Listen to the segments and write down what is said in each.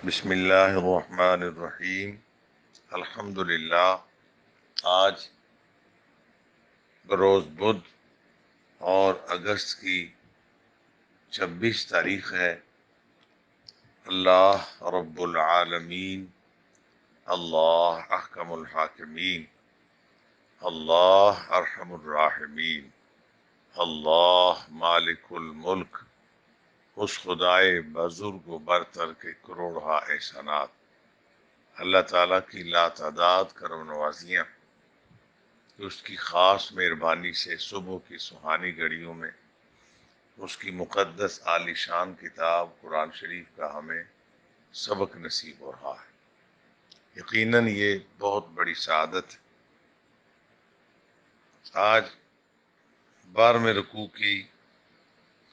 بسم اللہ الرحمن الرحیم۔ الحمدللہ۔ آج بروز بدھ اور اگست کی 26 تاریخ ہے۔ اللہ رب العالمین، اللہ احکم الحاکمین، اللہ ارحم الراحمین، اللہ مالک الملک، اس خدائے بزرگ و برتر کے کروڑہا احسانات، اللہ تعالیٰ کی لاتعداد کرم نوازیاں کہ اس کی خاص مہربانی سے صبح کی سہانی گھڑیوں میں اس کی مقدس عالی شان کتاب قرآن شریف کا ہمیں سبق نصیب ہو رہا ہے۔ یقیناً یہ بہت بڑی سعادت ہے۔ آج 12ویں رکوع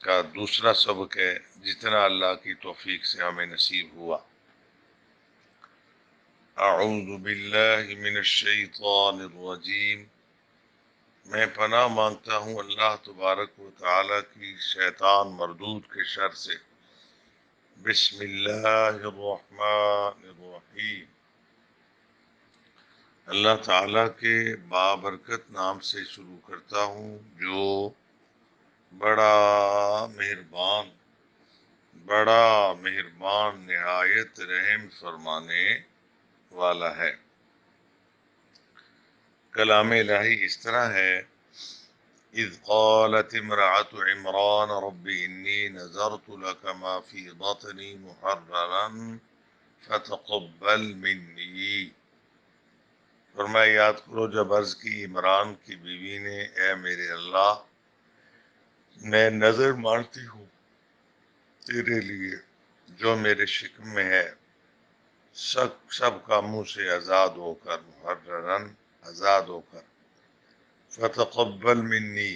کا دوسرا سبق ہے، جتنا اللہ کی توفیق سے ہمیں نصیب ہوا۔ اعوذ باللہ من الشیطان الرجیم، میں پناہ مانگتا ہوں اللہ تبارک و تعالیٰ کی شیطان مردود کے شر سے۔ بسم اللہ الرحمن الرحیم، اللہ تعالیٰ کے بابرکت نام سے شروع کرتا ہوں جو بڑا مہربان نہایت رحم فرمانے والا ہے۔ کلام الہی اس طرح ہے: اذ قالت امرأة عمران رب انی نذرت لك ما في بطنی محررا فتقبل منی۔ فرمایا یاد کرو جب عرض کی عمران کی بیوی نے، اے میرے اللہ، میں نظر مانتی ہوں تیرے لیے جو میرے شکم میں ہے، سب کاموں سے آزاد ہو کر، محررن آزاد ہو کر، فتقبل منی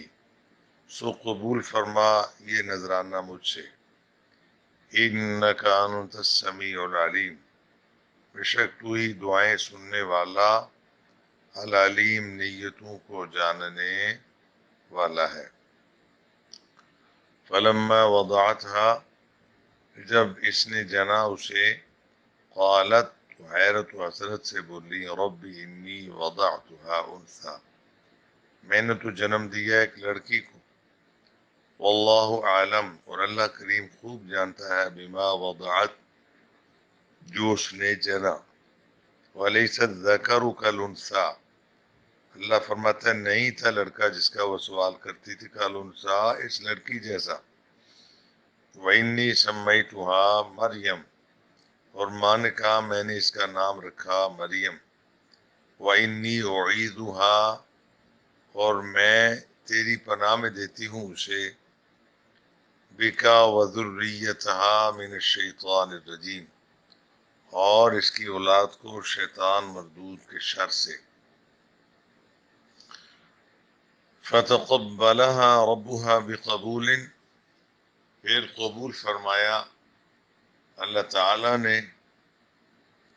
سو قبول فرما یہ نذرانہ مجھ سے، انک انت السمیع العلیم، بے شک تو ہی دعائیں سننے والا، العلیم نیتوں کو جاننے والا ہے۔ فلما وضعتها، جب اس نے جنا اسے، قالت، حیرت و حسرت سے بولی، رب انی وضعتها انثی، میں نے تو جنم دیا ایک لڑکی کو، واللہ عالم، اور اللہ کریم خوب جانتا ہے، بما وضعت، جو اس نے جنا، ولیس الذکر کالانثی، اللہ فرماتا ہے نہیں تھا لڑکا جس کا وہ سوال کرتی تھی، کالانثی، اس لڑکی جیسا۔ وانی سمیتها مریم، اور ماں نے کہا میں نے اس کا نام رکھا مریم۔ وانی اعیذها، اور میں تیری پناہ میں دیتی ہوں اسے، بکا وذریتها من الشیطان الرجیم، اور اس کی اولاد کو شیطان مردود کے شر سے۔ فتقبلها ربها بقبول، پھر قبول فرمایا اللہ تعالیٰ نے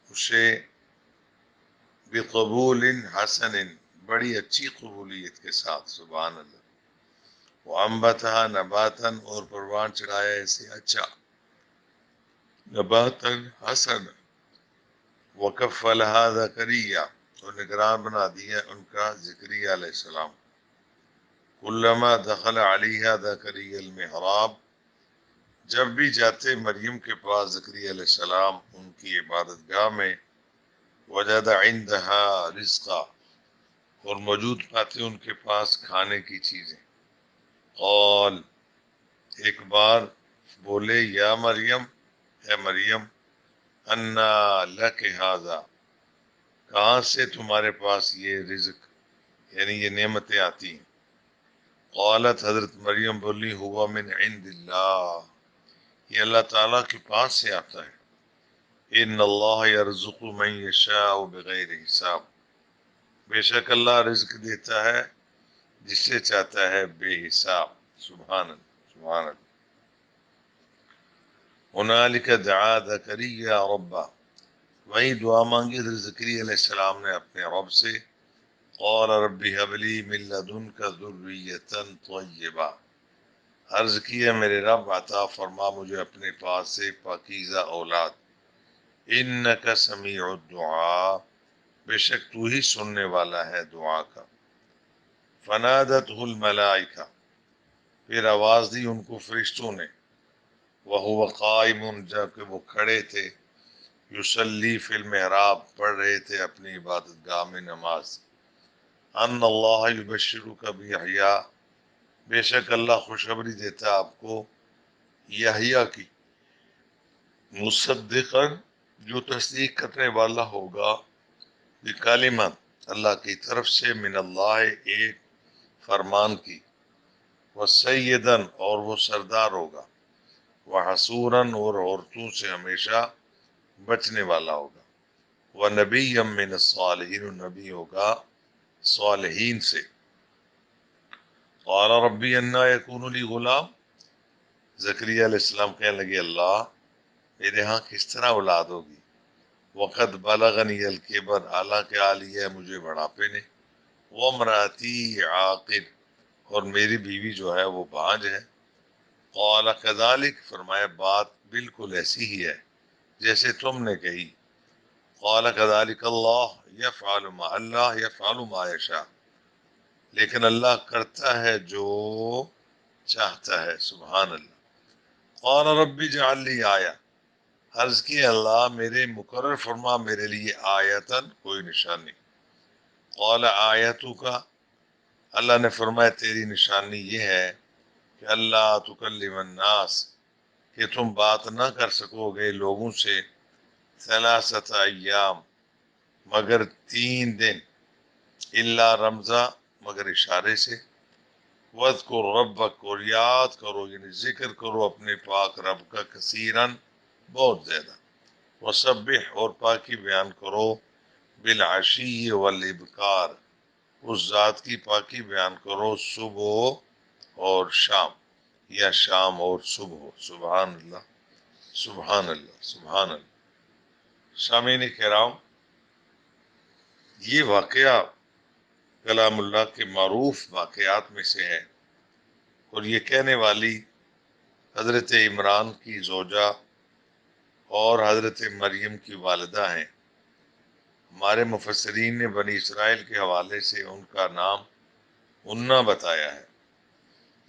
اسے، بقبول حسن، بڑی اچھی قبولیت کے ساتھ، سبحان اللہ۔ وانبتها نباتا، اور پروان چڑھایا اسے اچھا، نباتا حسن۔ وکفلها زکریا، اور نگران بنا دیا ان کا زکریا علیہ السلام۔ کلما دخل علیہا زکریا المحراب، جب بھی جاتے مریم کے پاس زکریا علیہ السلام ان کی عبادت گاہ میں، وجد عندها رزقا، اور موجود پاتے ان کے پاس کھانے کی چیزیں۔ قال، ایک بار بولے، یا مریم، اے مریم، انا لک ھذا، کہاں سے تمہارے پاس یہ رزق، یعنی یہ نعمتیں آتی ہیں۔ قالت، حضرت مریم بولی، ہوا من عند اللہ، یہ اللہ تعالیٰ کے پاس سے آتا ہے۔ ان اللہ یرزق من یشاء بغیر حساب، بے شک اللہ رزق دیتا ہے جسے چاہتا ہے بے حساب، سبحان اللہ، سبحان اللہ۔ ہنالک دعا زکریا ربہ، وہی دعا مانگی حضرت زکریا علیہ السلام نے اپنے رب سے۔ قال رب هب لی من لدنک ذریۃ طیبہ، عرض کیا میرے رب عطا فرما مجھے اپنے پاس سے پاکیزہ اولاد۔ انک سمیع الدعاء، بے شک تو ہی سننے والا ہے دعا کا۔ فنادتہ الملائکہ، پھر آواز دی ان کو فرشتوں نے، وہو قائم، جبکہ وہ کھڑے تھے، یصلی فی المحراب، پڑھ رہے تھے اپنی عبادت گاہ میں نماز، ان اللہ یبشرک بیحییٰ، بے شک اللہ خوشخبری دیتا ہے آپ کو یحییٰ کی، مصدقا، جو تصدیق کرنے والا ہوگا، بکلمت، اللہ کی طرف سے، من اللہ، ایک فرمان کی، وسیدن، اور وہ سردار ہوگا، وحصوراً، اور عورتوں سے ہمیشہ بچنے والا ہوگا، ونبی من الصالحین، نبی ہوگا صالحین سے۔ قال ربی انا یکون لی غلام، زکریا علیہ السلام کہنے لگے اللہ میرے ہاں کس طرح اولاد ہوگی، وقت بلغنی الکبر، حالانکہ آ لیا ہے مجھے بڑھاپے نے، وامراتی عاقر، اور میری بیوی جو ہے وہ بانجھ ہے۔ قال کذالک، فرمایا بات بالکل ایسی ہی ہے جیسے تم نے کہی۔ قال کذالک اللہ یفعل ما، اللہ یفعل ما یشاء، لیکن اللہ کرتا ہے جو چاہتا ہے، سبحان اللہ۔ قال رب اجعل لی آیہ، عرض کی اللہ میرے مقرر فرما میرے لیے آیتن، کوئی نشانی۔ قال آیتک، اللہ نے فرمایا تیری نشانی یہ ہے کہ اللہ تکلم الناس، کہ تم بات نہ کر سکو گے لوگوں سے، ثلاثۃ ایام، مگر 3 دن، الا رمزا، مگر اشارے سے، وَاذْكُرْ رَبَّكَ، اور یاد کرو یعنی ذکر کرو اپنے پاک رب کا، کثیراً، بہت زیادہ، وسبح، اور پاکی بیان کرو، بالعشی والابکار، اس ذات کی پاکی بیان کرو صبح اور شام، یا شام اور صبح، سبحان اللہ، سبحان اللہ، سبحان اللہ۔ سامعین کرام، یہ واقعہ کلام اللہ کے معروف واقعات میں سے ہے، اور یہ کہنے والی حضرت عمران کی زوجہ اور حضرت مریم کی والدہ ہیں۔ ہمارے مفسرین نے بنی اسرائیل کے حوالے سے ان کا نام اننا بتایا ہے۔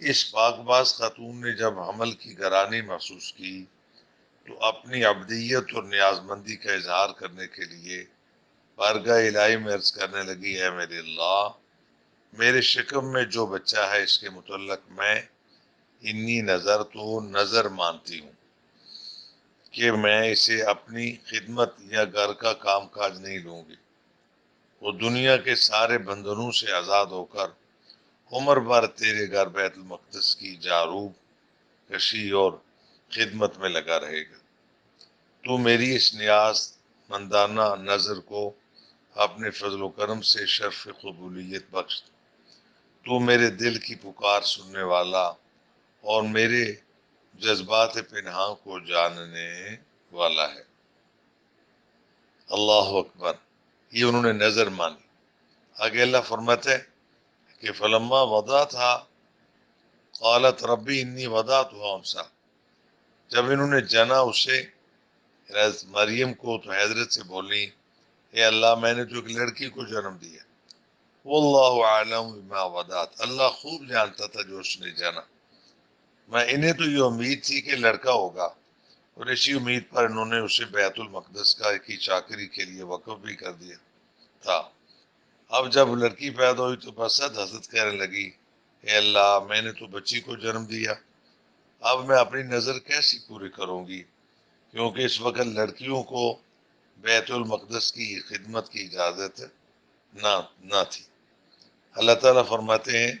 اس پاک باز خاتون نے جب حمل کی گرانی محسوس کی تو اپنی عبدیت اور نیاز مندی کا اظہار کرنے کے لیے بارگاہ الہی میں عرض کرنے لگی، ہے میرے اللہ، میرے شکم میں جو بچہ ہے اس کے متعلق میں انی نظر تو نظر مانتی ہوں کہ میں اسے اپنی خدمت یا گھر کا کام کاج نہیں لوں گی، وہ دنیا کے سارے بندھنوں سے آزاد ہو کر عمر بھر تیرے گھر بیت المقدس کی جاروب کشی اور خدمت میں لگا رہے گا۔ تو میری اس نیاز مندانہ نظر کو اپنے فضل و کرم سے شرف قبولیت بخش، تو میرے دل کی پکار سننے والا اور میرے جذبات پنہاں کو جاننے والا ہے۔ اللہ اکبر، یہ انہوں نے نظر مانی۔ آگے اللہ فرماتے ہیں کہ فلما وضعتھا قالت ربی انی وضعتھا انثی، جب انہوں نے جنا اسے، حضرت مریم کو، تو حضرت سے بولی، اے اللہ میں نے تو ایک لڑکی کو جنم دیا، واللہ اعلم بما وضعت، اللہ خوب جانتا تھا جو اس نے جنا، میں انہیں تو یہ امید تھی کہ لڑکا ہوگا، اور اسی امید پر انہوں نے اسے بیت المقدس کی چاکری کے لیے وقف بھی کر دیا تھا۔ اب جب لڑکی پیدا ہوئی تو بس حضرت کہنے لگی، اے اللہ میں نے تو بچی کو جنم دیا، اب میں اپنی نظر کیسی پوری کروں گی، کیونکہ اس وقت لڑکیوں کو بیت المقدس کی خدمت کی اجازت نہ تھی۔ اللہ تعالیٰ فرماتے ہیں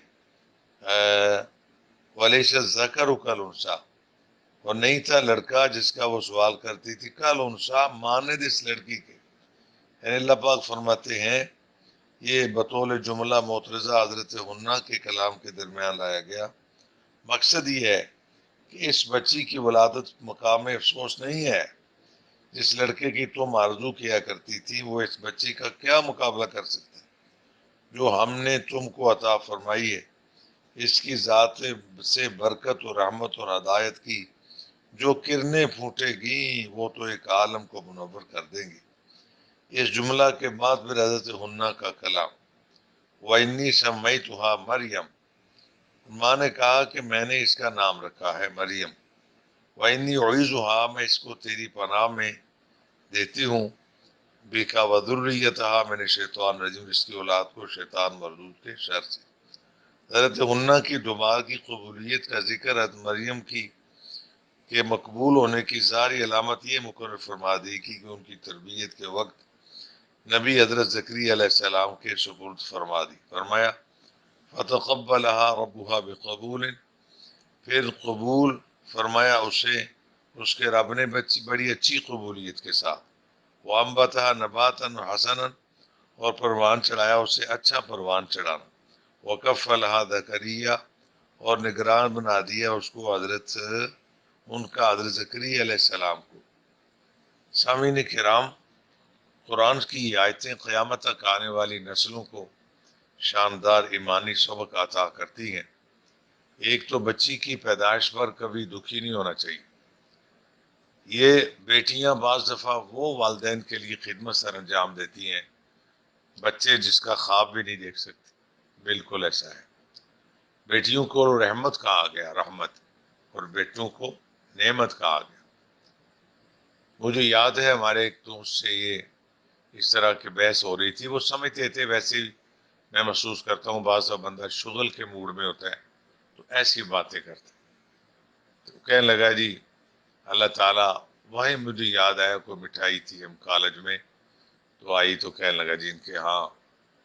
وَلَيْسَ الذَّكَرُ كَالْأُنثَىٰ، اور نہیں تھا لڑکا جس کا وہ سوال کرتی تھی، كَالْأُنثَىٰ، مانند اس لڑکی کے، یعنی اللہ پاک فرماتے ہیں یہ بطول جملہ معترضہ حضرت حنہ کے کلام کے درمیان لایا گیا۔ مقصد یہ ہے کہ اس بچی کی ولادت مقام افسوس نہیں ہے، جس لڑکے کی تم آرزو کیا کرتی تھی وہ اس بچی کا کیا مقابلہ کر سکتا ہے جو ہم نے تم کو عطا فرمائی ہے، اس کی ذات سے برکت اور رحمت اور ہدایت کی جو کرنیں پھوٹے گی وہ تو ایک عالم کو منور کر دیں گی۔ اس جملہ کے بعد پھر حضرت حنہ کا کلام، وَإِنِّي سَمَّيْتُهَا مریم، ماں نے کہا کہ میں نے اس کا نام رکھا ہے مریم، وَإِنِّي أُعِيذُهَا، میں اس کو تیری پناہ میں دیتی ہوں، بِكَ وَذُرِّيَّتَهَا من الشیطان الرجیم، اس کی اولاد کو شیطان مردود کے شر سے۔ حضرت حنہ کی دعا کی قبولیت کا ذکر حضرت مریم کی کے مقبول ہونے کی ظاہری علامت یہ مقرر فرما دی کہ ان کی تربیت کے وقت نبی حضرت زکریا علیہ السلام کے سپرد فرما دی۔ فرمایا فتقبلها ربها بقبول، پھر قبول فرمایا اسے اس کے رب نے بڑی اچھی قبولیت کے ساتھ، وانبتها نباتا حسنا، اور پروان چڑھایا اسے اچھا پروان چڑھانا، وکفلها زکریا، اور نگران بنا دیا اس کو ان کا حضرت زکریا علیہ السلام کو۔ سامعین کرام، قرآن کی یہ آیتیں قیامت تک آنے والی نسلوں کو شاندار ایمانی سبق عطا کرتی ہیں۔ ایک تو بچی کی پیدائش پر کبھی دکھی نہیں ہونا چاہیے۔ یہ بیٹیاں بعض دفعہ وہ والدین کے لیے خدمت سر انجام دیتی ہیں بچے جس کا خواب بھی نہیں دیکھ سکتے، بالکل ایسا ہے۔ بیٹیوں کو رحمت کہا گیا، رحمت، اور بیٹوں کو نعمت کہا گیا۔ مجھے یاد ہے ہمارے ایک دوست سے یہ اس طرح کی بحث ہو رہی تھی، وہ سمجھتے تھے، ویسے ہی میں محسوس کرتا ہوں بعض بندہ شغل کے موڈ میں ہوتا ہے تو ایسی باتیں کرتا ہے۔ تو کہنے لگا جی اللہ تعالیٰ، وہیں مجھے یاد آیا کوئی مٹھائی تھی ہم کالج میں تو آئی، تو کہنے لگا جی ان کے ہاں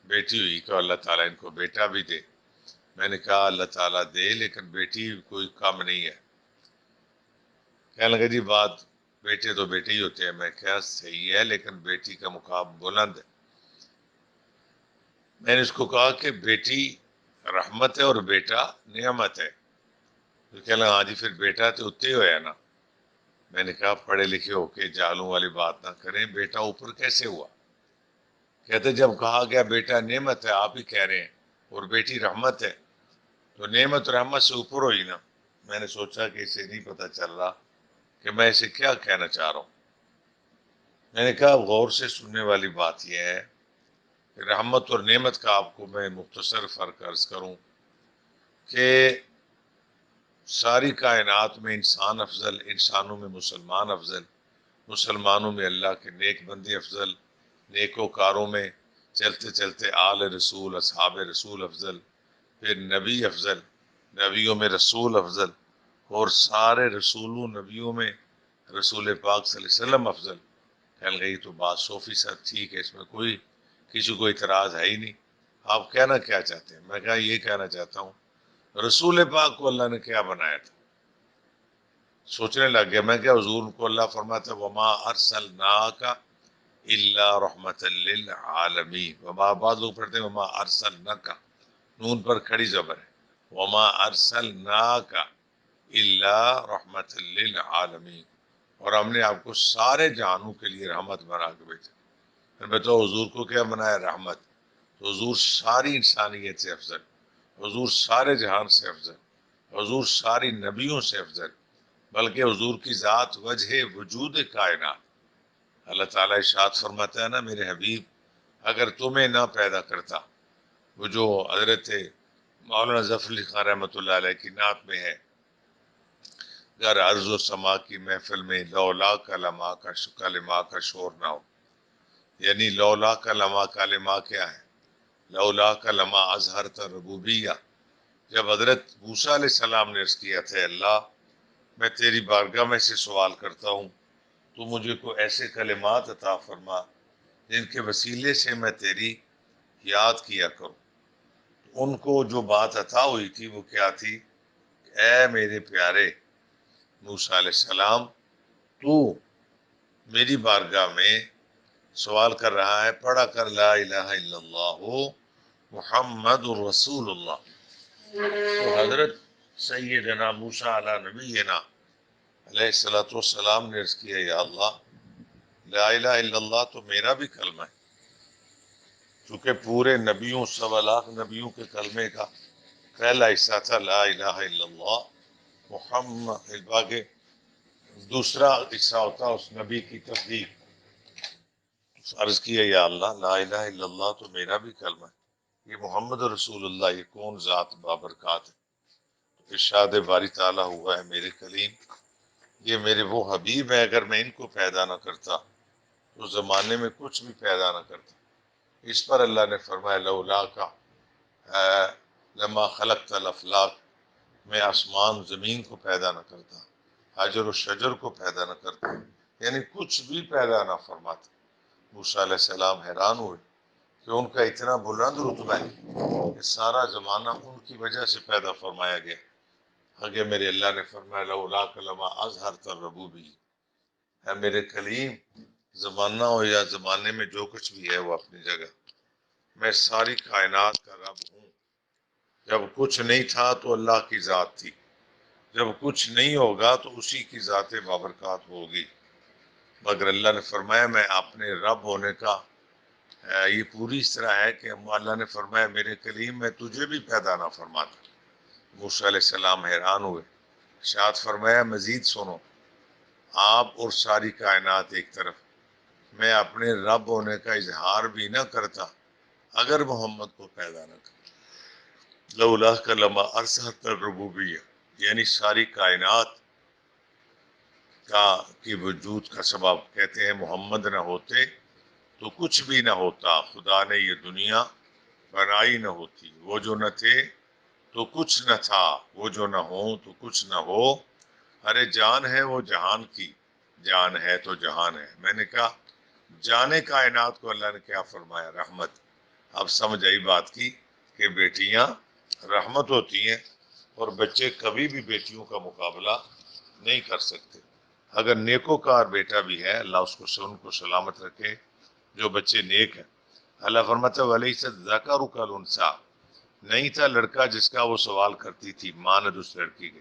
بیٹی ہوئی کہ اللہ تعالیٰ ان کو بیٹا بھی دے۔ میں نے کہا اللہ تعالیٰ دے، لیکن بیٹی کوئی کم نہیں ہے۔ کہنے لگا جی بات بیٹے تو بیٹے ہی ہوتے ہیں۔ میں کہا صحیح ہے، لیکن بیٹی کا مقام بلند ہے۔ میں نے اس کو کہا کہ بیٹی رحمت ہے اور بیٹا نعمت ہے۔ تو کہنے لگا ہاں جی پھر بیٹا تو اتنے ہو ہے نا۔ میں نے کہا پڑھے لکھے ہو کے جالوں والی بات نہ کریں، بیٹا اوپر کیسے ہوا؟ کہتے جب کہا گیا بیٹا نعمت ہے، آپ ہی کہہ رہے ہیں، اور بیٹی رحمت ہے، تو نعمت رحمت سے اوپر ہوئی نا۔ میں نے سوچا کہ اسے نہیں پتہ چل رہا کہ میں اسے کیا کہنا چاہ رہا ہوں۔ میں نے کہا غور سے سننے والی بات یہ ہے کہ رحمت اور نعمت کا آپ کو میں مختصر فرق عرض کروں کہ ساری کائنات میں انسان افضل، انسانوں میں مسلمان افضل، مسلمانوں میں اللہ کے نیک بندے افضل، نیکوکاروں میں چلتے چلتے آل رسول، اصحاب رسول افضل، پھر نبی افضل، نبیوں میں رسول افضل، اور سارے رسولوں نبیوں میں رسول پاک صلی اللہ علیہ وسلم افضل۔ کہنے گئی تو بات 100% ٹھیک ہے، اس میں کوئی کسی کو اعتراض ہے ہی نہیں۔ آپ کہنا کیا چاہتے ہیں؟ میں کہا یہ کہنا چاہتا ہوں رسول پاک کو اللہ نے کیا بنایا تھا۔ سوچنے لگ گیا میں کہ حضور کو اللہ فرماتا ہے وما ارسلناک الا رحمت للعالمین، وما بعض لوگ پڑھتے ہیں وما ارسلناک، نون پر کھڑی زبر ہے، وما ارسلناک الا رحمت للعالمین، اور ہم نے آپ کو سارے جہانوں کے لیے رحمت بنا کے بھیجا۔ میں بتاؤ حضور کو کیا بنایا؟ رحمت۔ تو حضور ساری انسانیت سے افضل، حضور سارے جہان سے افضل، حضور ساری نبیوں سے افضل، بلکہ حضور کی ذات وجہ وجود کائنات۔ اللہ تعالیٰ ارشاد فرماتا ہے نا میرے حبیب اگر تمہیں نہ پیدا کرتا، وہ جو حضرت مولانا ظفر علی خان رحمۃ اللہ علیہ کی نعت میں ہے، گر عرض و سما کی محفل میں لولا کا لما کا کلمہ کا شور نہ ہو، یعنی لولا کا لما کلمہ کیا ہے؟ لولا کا لما اظہرت ربوبیہ۔ جب حضرت موسیٰ علیہ السلام نے عرض کیا تھا اللہ میں تیری بارگاہ میں سے سوال کرتا ہوں تو مجھے کو ایسے کلمات عطا فرما جن کے وسیلے سے میں تیری یاد کیا کروں۔ ان کو جو بات عطا ہوئی تھی وہ کیا تھی؟ اے میرے پیارے موسیٰ علیہ السلام، تو میری بارگاہ میں سوال کر رہا ہے، پڑھا کر لا الہ الا اللہ محمد الرسول اللہ۔ تو حضرت سیدنا موسیٰ علی نبینا علیہ السلام نے عرض کیا یا اللہ لا الہ الا اللہ تو میرا بھی کلمہ ہے، چونکہ پورے نبیوں 1.25 نبیوں کے کلمے کا پہلا حصہ تھا لا الہ الا اللہ محمد الباغ دوسرا حصہ ہوتا اس نبی کی تصدیق. عرض کیا یا اللہ لا الہ الا اللہ تو میرا بھی کلمہ ہے، یہ محمد رسول اللہ یہ کون ذات بابرکات ہے؟ ارشاد باری تعالیٰ ہوا ہے میرے کلیم یہ میرے وہ حبیب ہیں، اگر میں ان کو پیدا نہ کرتا تو زمانے میں کچھ بھی پیدا نہ کرتا. اس پر اللہ نے فرمایا لولا کا لما خلقت الافلاق، میں آسمان زمین کو پیدا نہ کرتا، حجر و شجر کو پیدا نہ کرتا، یعنی کچھ بھی پیدا نہ فرماتا. موسیٰ علیہ السلام حیران ہوئے کہ ان کا اتنا بلند رتبہ ہے کہ سارا زمانہ ان کی وجہ سے پیدا فرمایا گیا. آگے میرے اللہ نے فرمایا لولا لما اظہرت الربوبیہ، ہے میرے کلیم زمانہ ہو یا زمانے میں جو کچھ بھی ہے وہ اپنی جگہ، میں ساری کائنات کا رب ہوں. جب کچھ نہیں تھا تو اللہ کی ذات تھی، جب کچھ نہیں ہوگا تو اسی کی ذات بابرکات ہوگی. مگر اللہ نے فرمایا میں اپنے رب ہونے کا یہ پوری اس طرح ہے کہ اللہ نے فرمایا میرے کلیم میں تجھے بھی پیدا نہ فرماتا. موسیٰ علیہ السلام حیران ہوئے. ارشاد فرمایا مزید سنو، آپ اور ساری کائنات ایک طرف، میں اپنے رب ہونے کا اظہار بھی نہ کرتا اگر محمد کو پیدا نہ کرتا. لولا لما ارسلت الربوبیہ، یعنی ساری کائنات کی وجود کا سبب کہتے ہیں محمد نہ ہوتے تو کچھ بھی نہ ہوتا، خدا نے یہ دنیا بنائی نہ ہوتی، وہ جو نہ تھے تو کچھ نہ تھا، وہ جو نہ ہو تو کچھ نہ ہو. ارے جان ہے وہ جہان کی، جان ہے تو جہان ہے. میں نے کہا جانے کائنات کو اللہ نے کیا فرمایا؟ رحمت. اب سمجھ آئی بات کی کہ بیٹیاں رحمت ہوتی ہیں اور بچے کبھی بھی بیٹیوں کا مقابلہ نہیں کر سکتے. اگر نیکوکار بیٹا بھی ہے اللہ اس کو ان کو سلامت رکھے جو بچے نیک ہیں. اللہ فرماتا ہے وَلَيْسَ الذَّكَرُ كَالْأُنثَىٰ، نہیں تھا لڑکا جس کا وہ سوال کرتی تھی ماند اس لڑکی کے.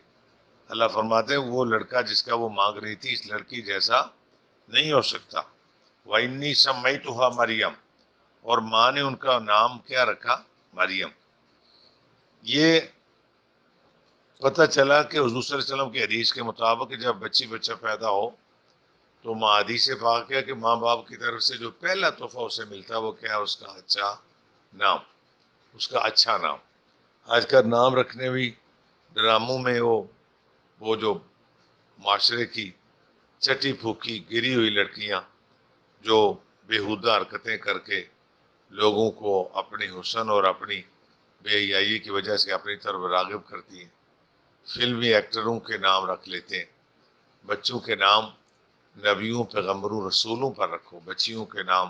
اللہ فرماتے ہیں وہ لڑکا جس کا وہ مانگ رہی تھی اس لڑکی جیسا نہیں ہو سکتا. وَإِنِّي سَمَّيْتُهَا مریم، اور ماں نے ان کا نام کیا رکھا؟ مریم. یہ پتہ چلا کہ حضور صلی اللہ علیہ وسلم کی حدیث کے مطابق جب بچہ پیدا ہو تو ماں حدیث پاک ہے کہ ماں باپ کی طرف سے جو پہلا تحفہ اسے ملتا وہ کیا؟ اس کا اچھا نام، اس کا اچھا نام. آج کل نام رکھنے بھی ڈراموں میں وہ جو معاشرے کی چٹی پھوکی گری ہوئی لڑکیاں جو بےہودہ حرکتیں کر کے لوگوں کو اپنی حسن اور اپنی بے حیائی کی وجہ سے اپنی طرف راغب کرتی ہیں، فلمی ایکٹروں کے نام رکھ لیتے ہیں. بچوں کے نام نبیوں پیغمبروں رسولوں پر رکھو، بچیوں کے نام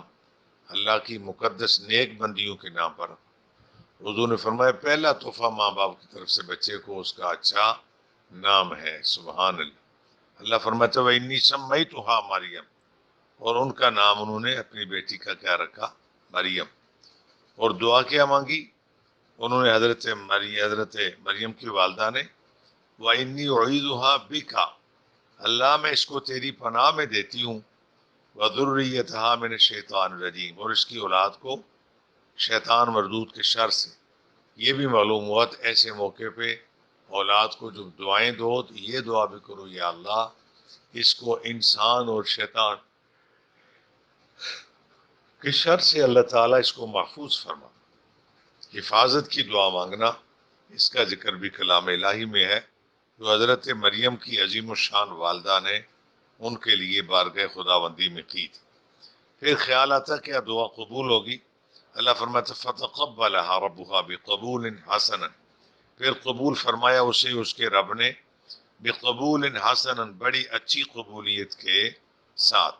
اللہ کی مقدس نیک بندیوں کے نام پر رکھو. حضور نے فرمایا پہلا تحفہ ماں باپ کی طرف سے بچے کو اس کا اچھا نام ہے. سبحان اللہ. اللہ فرماتا ہے وَإِنِّي سَمَّيْتُهَا مریم، اور ان کا نام انہوں نے اپنی بیٹی کا کیا رکھا؟ مریم. اور دعا کیا مانگی انہوں نے؟ حضرت مریم کی والدہ نے وَإِنِّي أُعِيذُهَا بِكَ، اللہ میں اس کو تیری پناہ میں دیتی ہوں، وَذُرِّيَّتَهَا مِنَ الشَّيْطَانِ الرَّجِيمِ، اور اس کی اولاد کو شیطان مردود کے شر سے. یہ بھی معلوم ہوا ایسے موقع پہ اولاد کو جو دعائیں دو تو یہ دعا بھی کرو یا اللہ اس کو انسان اور شیطان کے شر سے اللہ تعالیٰ اس کو محفوظ فرما. حفاظت کی دعا مانگنا اس کا ذکر بھی کلام الہی میں ہے جو حضرت مریم کی عظیم الشان والدہ نے ان کے لیے بارگاہ خداوندی میں کی تھی. پھر خیال آتا کیا دعا قبول ہوگی؟ اللہ فرماتا فتقبلها ربها بقبول حسن، پھر قبول فرمایا اسے اس کے رب نے بقبول حسن، بڑی اچھی قبولیت کے ساتھ.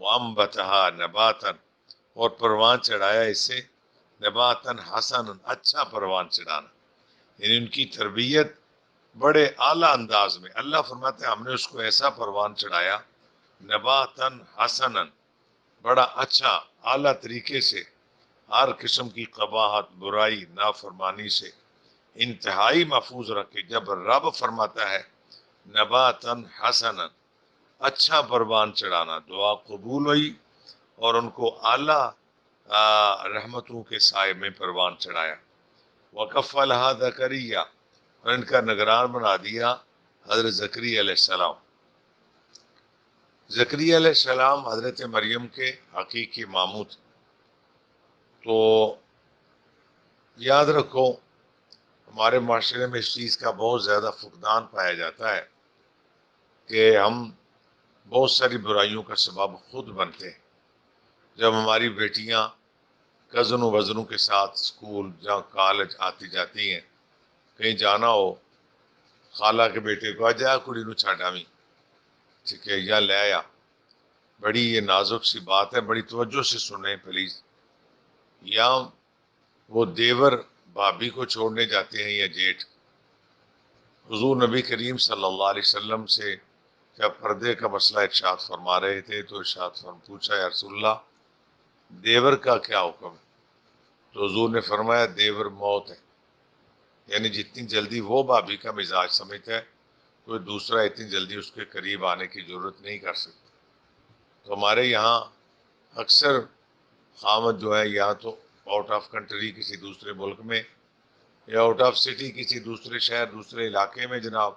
وانبتها نباتا، اور پروان چڑھایا اسے نباتا حسن، اچھا پروان چڑھانا، یعنی ان کی تربیت بڑے اعلیٰ انداز میں. اللہ فرماتے ہیں ہم نے اس کو ایسا پروان چڑھایا نباتا حسنا، بڑا اچھا اعلیٰ طریقے سے، ہر قسم کی قباحت برائی نافرمانی سے انتہائی محفوظ رکھے. جب رب فرماتا ہے نباتا حسنا، اچھا پروان چڑھانا، دعا قبول ہوئی اور ان کو اعلیٰ رحمتوں کے سائے میں پروان چڑھایا. وکفلھا زکریا، اور ان کا نگران بنا دیا حضرت زکریا علیہ السلام. زکریا علیہ السلام حضرت مریم کے حقیقی ماموں تھے. تو یاد رکھو ہمارے معاشرے میں اس چیز کا بہت زیادہ فقدان پایا جاتا ہے کہ ہم بہت ساری برائیوں کا سبب خود بنتے ہیں. جب ہماری بیٹیاں کزن و وزنوں کے ساتھ اسکول یا کالج آتی جاتی ہیں، کہیں جانا ہو، خالہ کے بیٹے کو جا کڑی نو چھاڑاویں، ٹھیک ہے، یا لے آیا. بڑی یہ نازک سی بات ہے، بڑی توجہ سے سنیں پلیز. یا وہ دیور بھابھی کو چھوڑنے جاتے ہیں یا جیٹھ. حضور نبی کریم صلی اللہ علیہ وسلم سے جب پردے کا مسئلہ ارشاد فرما رہے تھے تو ارشاد پوچھا یا رسول اللہ دیور کا کیا حکم ہے؟ تو حضور نے فرمایا دیور موت ہے، یعنی جتنی جلدی وہ بھابھی کا مزاج سمجھتا ہے کوئی دوسرا اتنی جلدی اس کے قریب آنے کی ضرورت نہیں کر سکتا. تو ہمارے یہاں اکثر خامد جو ہے یا تو آؤٹ آف کنٹری کسی دوسرے ملک میں یا آؤٹ آف سٹی کسی دوسرے شہر دوسرے علاقے میں جناب،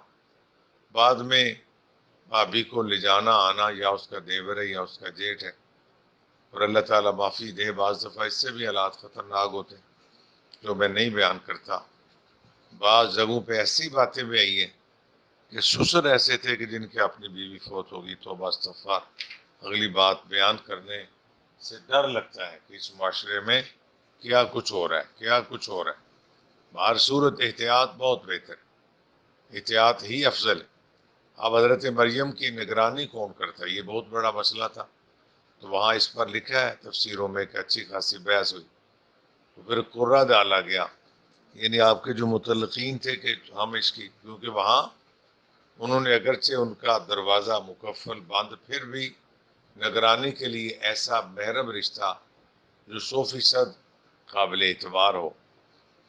بعد میں بھابھی کو لے جانا آنا یا اس کا دیور ہے یا اس کا جیٹ ہے. اور اللہ تعالیٰ معافی دے، بعض دفعہ اس سے بھی حالات خطرناک ہوتے ہیں جو میں نہیں بیان کرتا. بعض جگہوں پہ ایسی باتیں بھی آئی ہیں کہ سسر ایسے تھے کہ جن کے اپنی بیوی فوت ہوگی، تو استغفار. اگلی بات بیان کرنے سے ڈر لگتا ہے کہ اس معاشرے میں کیا کچھ ہو رہا ہے، کیا کچھ ہو رہا ہے. بہر صورت احتیاط بہت بہتر ہے، احتیاط ہی افضل ہے. اب حضرت مریم کی نگرانی کون کرتا ہے، یہ بہت بڑا مسئلہ تھا. تو وہاں اس پر لکھا ہے تفسیروں میں کہ اچھی خاصی بحث ہوئی. تو پھر قرہ ڈالا گیا، یعنی آپ کے جو متعلقین تھے کہ ہم اس کی، کیونکہ وہاں انہوں نے اگرچہ ان کا دروازہ مکفل بند پھر بھی نگرانی کے لیے ایسا محرم رشتہ جو 100% قابل اعتبار ہو.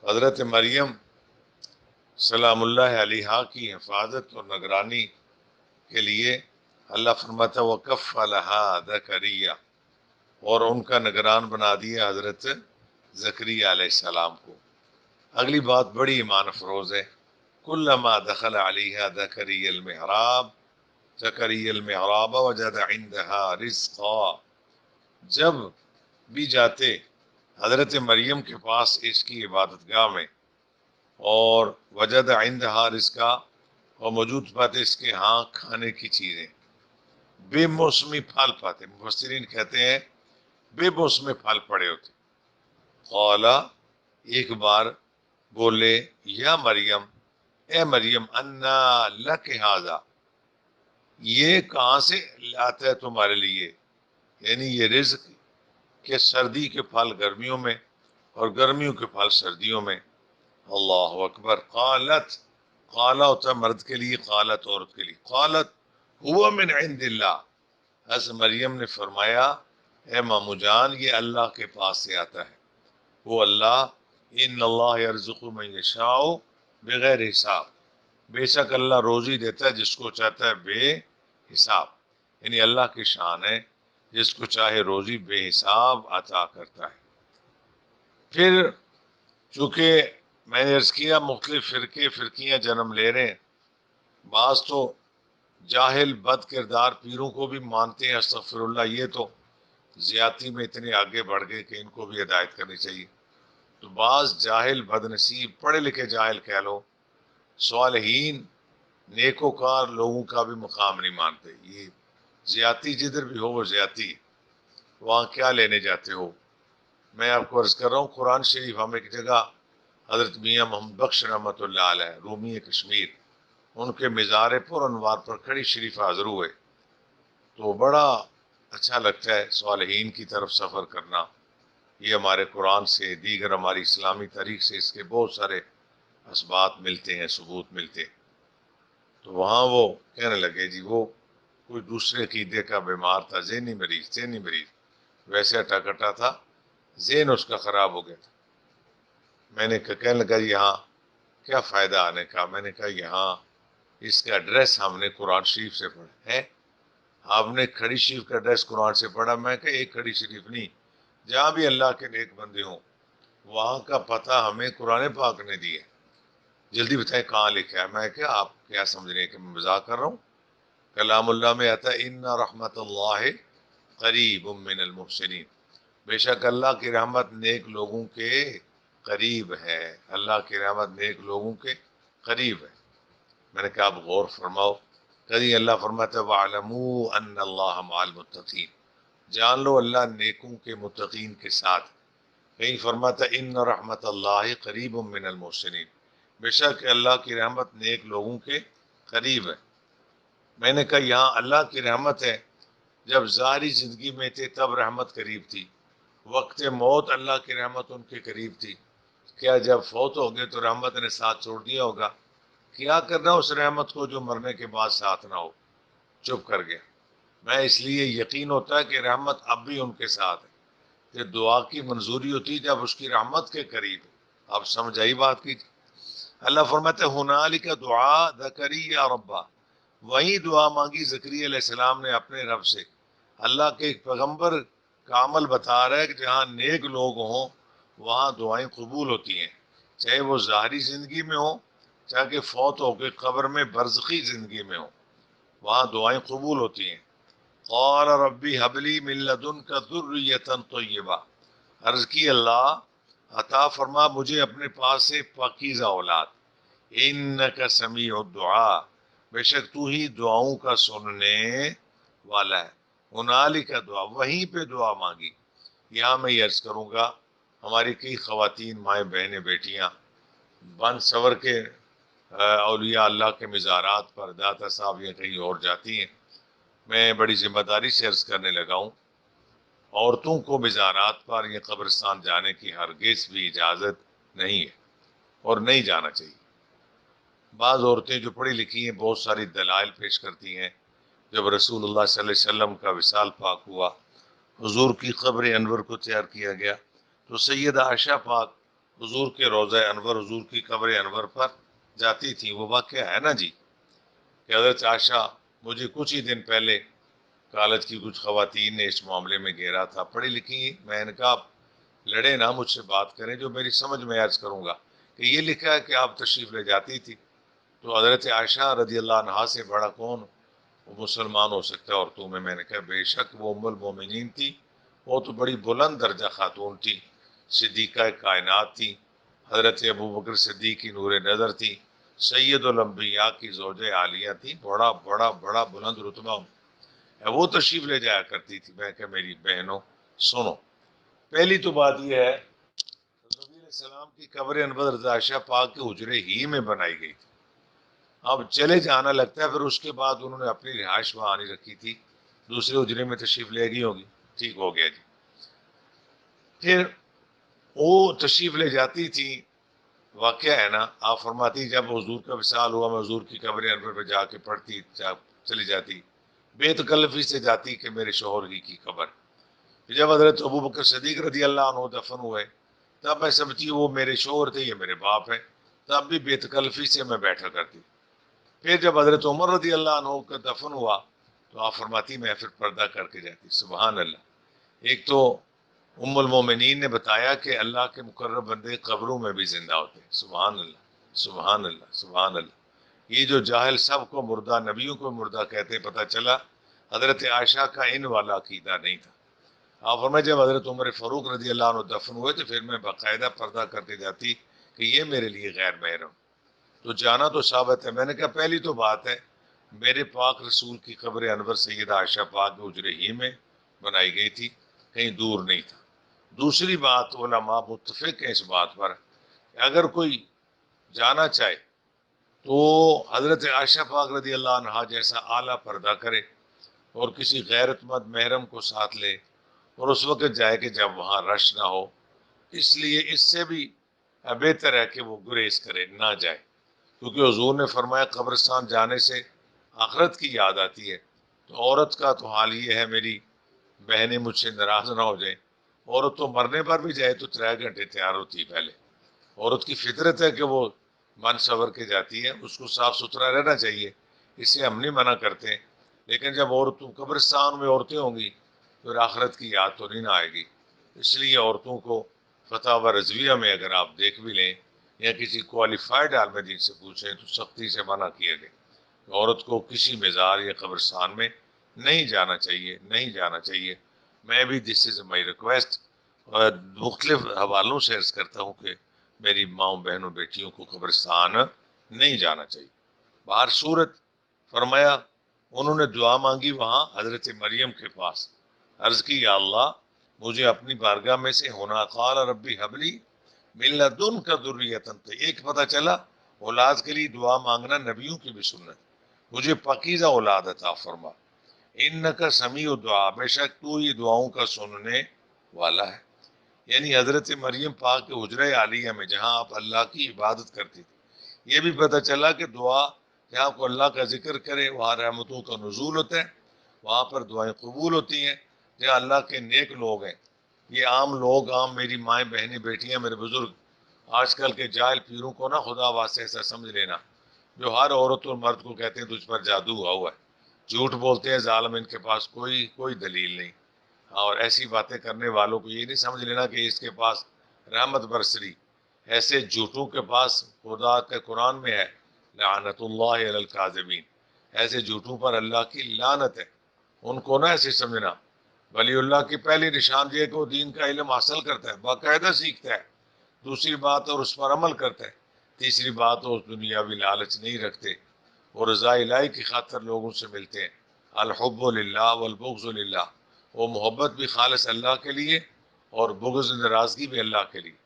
حضرت مریم سلام اللہ علیہا کی حفاظت اور نگرانی کے لیے اللہ فرماتا وَكَفَّلَهَا زَكَرِيَّا، اور ان کا نگران بنا دیا حضرت زکریا علیہ السلام کو. اگلی بات بڑی ایمان افروز ہے. كُلَّمَا دَخَلَ عَلَيْهَا زَكَرِيَّا الْمِحْرَابَ وَجَدَ عِندَهَا رِزْقًا، جب بھی جاتے حضرت مریم کے پاس اس کی عبادت گاہ میں اور وجد عندها رزقا، اور موجود پاتے اس کے ہاں کھانے کی چیزیں، بے موسمی پھل پاتے. مفسرین کہتے ہیں بے موسمی پھل پڑے ہوتے. قالا، ایک بار بولے یا مریم، اے مریم، انا لک ھذا، یہ کہاں سے لاتا ہے تمہارے لیے، یعنی یہ رزق کہ سردی کے پھل گرمیوں میں اور گرمیوں کے پھل سردیوں میں. اللہ اکبر. قالت، قالا ہوتا ہے مرد کے لیے، قالت عورت کے لیے. قالت ہوا من عند اللہ، حضرت مریم نے فرمایا اے مامو جان یہ اللہ کے پاس سے آتا ہے. وہ اللہ، ان اللہ یرزق من یشاء بغیر حساب، بے شک اللہ روزی دیتا ہے جس کو چاہتا ہے بے حساب. یعنی اللہ کی شان ہے، جس کو چاہے روزی بے حساب عطا کرتا ہے. پھر چونکہ میں نے عرض کیا مختلف فرقیاں جنم لے رہے ہیں. بعض تو جاہل بد کردار پیروں کو بھی مانتے ہیں، استغفر اللہ، یہ تو زیادتی میں اتنے آگے بڑھ گئے کہ ان کو بھی ہدایت کرنی چاہیے. تو بعض جاہل بد نصیب، پڑھے لکھے جاہل کہہ لو، صالحین نیکوکار لوگوں کا بھی مقام نہیں مانتے. یہ زیادتی جدھر بھی ہو وہ زیادتی، وہاں کیا لینے جاتے ہو. میں آپ کو عرض کر رہا ہوں قرآن شریف، ہم ایک جگہ حضرت میاں محمد بخش رحمۃ اللہ علیہ رومی کشمیر، ان کے مزار پر انوار پر کھڑی شریف حاضر ہوئے. تو بڑا اچھا لگتا ہے صالحین کی طرف سفر کرنا. یہ ہمارے قرآن سے، دیگر ہماری اسلامی تاریخ سے اس کے بہت سارے اسبات ملتے ہیں، ثبوت ملتے ہیں. تو وہاں وہ کہنے لگے جی وہ کوئی دوسرے عقیدے کا بیمار تھا، ذہنی مریض، ویسے اٹا کٹا تھا، ذہن اس کا خراب ہو گیا تھا. میں نے کہنے لگا یہاں کیا فائدہ آنے کا. میں نے کہا یہاں اس کا ایڈریس ہم نے قرآن شریف سے پڑھا ہے. آپ نے کھڑی شریف کا ایڈریس قرآن سے پڑھا. میں کہا ایک کھڑی شریف نہیں، جہاں بھی اللہ کے نیک بندے ہوں وہاں کا پتہ ہمیں قرآن پاک نے دیا. جلدی بتائیں کہاں لکھا ہے. میں کہا آپ کیا سمجھ رہے ہیں کہ میں مذاق کر رہا ہوں؟ کلام اللہ میں آتا ہے ان رحمت اللہ قریب من المحسنین، بے شک اللہ کی رحمت نیک لوگوں کے قریب ہے، اللہ کی رحمت نیک لوگوں کے قریب ہے۔ میں نے کہا آپ غور فرماؤ، کہیں اللہ فرماتا ہے وَاعْلَمُوا أَنَّ اللَّهَ مَعَ الْمُتَّقِينَ، جان لو اللہ نیکوں کے متقین کے ساتھ۔ کہیں فرماتا ہے ان رحمت اللہ قریب من المحسنین، بے شک اللہ کی رحمت نیک لوگوں کے قریب ہے۔ میں نے کہا یہاں اللہ کی رحمت ہے، جب ظاہری زندگی میں تھے تب رحمت قریب تھی، وقت موت اللہ کی رحمت ان کے قریب تھی، کیا جب فوت ہو گئے تو رحمت نے ساتھ چھوڑ دیا ہوگا؟ کیا کرنا اس رحمت کو جو مرنے کے بعد ساتھ نہ ہو، چپ کر گیا۔ میں اس لیے یقین ہوتا ہے کہ رحمت اب بھی ان کے ساتھ ہے، کہ دعا کی منظوری ہوتی ہے جب اس کی رحمت کے قریب ہے۔ آپ سمجھ آئی بات کی؟ اللہ فرماتے ہنالک دعا زکریا ربا، وہی دعا مانگی زکریا علیہ السلام نے اپنے رب سے۔ اللہ کے ایک پیغمبر کا عمل بتا رہا ہے کہ جہاں نیک لوگ ہوں وہاں دعائیں قبول ہوتی ہیں، چاہے وہ ظاہری زندگی میں ہوں، چاہے کہ فوت ہو کے قبر میں برزخی زندگی میں ہوں، وہاں دعائیں قبول ہوتی ہیں۔ قال ربی حبلی من لدنک ذریۃ طیبہ، عرض کی اللہ عطا فرما مجھے اپنے پاس سے پاکیزہ اولاد، انک سمیع الدعاء، بے شک تو ہی دعاؤں کا سننے والا ہے۔ ہنالک دعا، وہیں پہ دعا مانگی۔ یہاں میں یہ عرض کروں گا، ہماری کئی خواتین، مائیں، بہنیں، بیٹیاں بن سور کے اولیاء اللہ کے مزارات پر داتا صاحب یا کہیں اور جاتی ہیں۔ میں بڑی ذمہ داری سے عرض کرنے لگا ہوں، عورتوں کو مزارات پر یا قبرستان جانے کی ہرگز بھی اجازت نہیں ہے اور نہیں جانا چاہیے۔ بعض عورتیں جو پڑھی لکھی ہیں بہت ساری دلائل پیش کرتی ہیں۔ جب رسول اللہ صلی اللہ علیہ وسلم کا وصال پاک ہوا، حضور کی قبر انور کو تیار کیا گیا، تو سیدہ عائشہ پاک حضور کے روضہ انور، حضور کی قبر انور پر جاتی تھی۔ وہ واقعہ ہے نا جی، کہ حضرت عائشہ، مجھے کچھ ہی دن پہلے کالج کی کچھ خواتین نے اس معاملے میں گھیرا تھا، پڑھی لکھی، میں نے کہا آپ لڑے نہ، مجھ سے بات کریں، جو میری سمجھ میں عرض کروں گا کہ یہ لکھا ہے کہ آپ تشریف لے جاتی تھی، تو حضرت عائشہ رضی اللہ عنہا سے بڑا کون وہ مسلمان ہو سکتا ہے عورتوں میں؟ میں نے کہا بے شک وہ ام المومنین تھی، وہ تو بڑی بلند درجہ خاتون تھی، صدیقہ کائنات تھی، حضرت ابو بکر صدیق کی نور نظر تھی، سید الانبیاء کی زوجہ عالیہ تھی، بڑا بڑا بڑا بلند رتبہ وہ تشریف لے جایا کرتی تھی۔ میں کہ میری بہنوں سنو، پہلی تو بات یہ ہے نبی علیہ السلام کی قبر انور حضرت عائشہ پاک کے حجرے ہی میں بنائی گئی تھی۔ اب چلے جانا لگتا ہے، پھر اس کے بعد انہوں نے اپنی رہائش وہاں نہیں رکھی تھی، دوسرے حجرے میں تشریف لے گئی ہوگی، ٹھیک ہو گیا جی۔ پھر وہ تشریف لے جاتی تھی، واقعہ ہے نا، آپ فرماتی جب حضور کا وصال ہوا میں حضور کی قبر انور پہ جا کے پڑھتی، چلی جاتی، بے تکلفی سے جاتی کہ میرے شوہر ہی کی قبر۔ جب حضرت ابو بکر صدیق رضی اللہ عنہ دفن ہوئے، تب میں سمجھتی وہ میرے شوہر تھے، یہ میرے باپ ہے، تب بھی بے تکلفی سے میں بیٹھا کرتی۔ پھر جب حضرت عمر رضی اللہ عنہ کا دفن ہوا تو آپ فرماتی میں پھر پردہ کر کے جاتی۔ سبحان اللہ! ایک تو ام المومنین نے بتایا کہ اللہ کے مقرب بندے قبروں میں بھی زندہ ہوتے ہیں۔ سبحان اللہ، سبحان اللہ، سبحان اللہ! یہ جو جاہل سب کو مردہ، نبیوں کو مردہ کہتے، پتہ چلا حضرت عائشہ کا ان والا عقیدہ نہیں تھا۔ آپ فرمائے جب حضرت عمر فاروق رضی اللہ عنہ دفن ہوئے تو پھر میں باقاعدہ پردہ کرتے جاتی کہ یہ میرے لیے غیر محرم، تو جانا تو ثابت ہے۔ میں نے کہا پہلی تو بات ہے میرے پاک رسول کی قبر انور سیدہ عائشہ پاک کے حجرے ہی میں بنائی گئی تھی، کہیں دور نہیں تھا۔ دوسری بات، علماء متفق ہیں اس بات پر کہ اگر کوئی جانا چاہے تو حضرت عائشہ پاک رضی اللہ عنہا جیسا اعلیٰ پردہ کرے اور کسی غیرت مند محرم کو ساتھ لے، اور اس وقت جائے کہ جب وہاں رش نہ ہو۔ اس لیے اس سے بھی بہتر ہے کہ وہ گریز کرے، نہ جائے، کیونکہ حضور نے فرمایا قبرستان جانے سے آخرت کی یاد آتی ہے۔ تو عورت کا تو حال یہ ہے، میری بہنیں مجھ سے ناراض نہ ہو جائیں، عورت تو مرنے پر بھی جائے تو 3 گھنٹے تیار ہوتی ہے پہلے۔ عورت کی فطرت ہے کہ وہ من سور کے جاتی ہے، اس کو صاف ستھرا رہنا چاہیے، اسے ہم نہیں منع کرتے، لیکن جب عورتوں قبرستان میں عورتیں ہوں گی پھر آخرت کی یاد تو نہیں نہ آئے گی۔ اس لیے عورتوں کو فتاوی رضویہ میں اگر آپ دیکھ بھی لیں یا کسی کوالیفائڈ عالم دین سے پوچھیں تو سختی سے منع کیا گیا۔ عورت کو کسی مزار یا قبرستان میں نہیں جانا چاہیے، نہیں جانا چاہیے۔ میں بھی دس از مائی ریکویسٹ، اور مختلف حوالوں سے عرض کرتا ہوں کہ میری ماؤں بہنوں بیٹیوں کو قبرستان نہیں جانا چاہیے۔ باہر صورت فرمایا انہوں نے دعا مانگی وہاں حضرت مریم کے پاس، عرض کی یا اللہ مجھے اپنی بارگاہ میں سے ہونا، قال ربی حبلی من لدنک ذریۃ، ایک پتہ چلا اولاد کے لیے دعا مانگنا نبیوں کی بھی سنت، مجھے پاکیزہ اولاد عطا فرما، انک سمیع الدعاء، بے شک تو یہ دعاؤں کا سننے والا ہے۔ یعنی حضرت مریم پاک کے حجرہ عالیہ میں جہاں آپ اللہ کی عبادت کرتی تھی، یہ بھی پتہ چلا کہ دعا جہاں کو اللہ کا ذکر کرے وہاں رحمتوں کا نزول ہوتا ہے، وہاں پر دعائیں قبول ہوتی ہیں۔ جہاں اللہ کے نیک لوگ ہیں، یہ عام لوگ، عام میری مائیں بہنیں بیٹیاں میرے بزرگ، آج کل کے جاہل پیروں کو نا خدا واسطے ایسا سمجھ لینا، جو ہر عورت اور مرد کو کہتے ہیں تجھ پر جادو ہوا ہے، جھوٹ بولتے ہیں ظالم، ان کے پاس کوئی دلیل نہیں، اور ایسی باتیں کرنے والوں کو یہ نہیں سمجھ لینا کہ اس کے پاس رحمت برسری، ایسے جھوٹوں کے پاس خدا کے قرآن میں ہے لعنت اللہ علی الکاذبین، ایسے جھوٹوں پر اللہ کی لعنت ہے، ان کو نہ ایسے سمجھنا۔ ولی اللہ کی پہلی نشان یہ ہے کہ وہ دین کا علم حاصل کرتا ہے، باقاعدہ سیکھتا ہے، دوسری بات اور اس پر عمل کرتا ہے، تیسری بات اور دنیاوی لالچ نہیں رکھتے، وہ رضا الہی کی خاطر لوگوں سے ملتے ہیں، الحب للہ والبغض للہ، وہ محبت بھی خالص اللہ کے لیے اور بغض ناراضگی بھی اللہ کے لیے۔